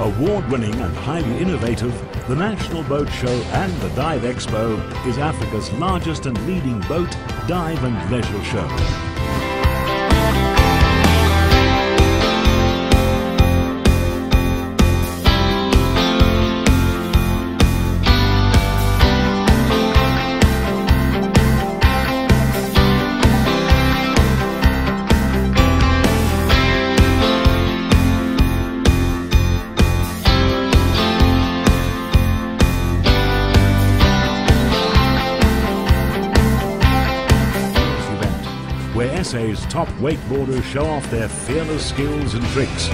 Award-winning and highly innovative, the National Boat Show and the Dive Expo is Africa's largest and leading boat, dive and leisure show. Where SA's top wakeboarders show off their fearless skills and tricks.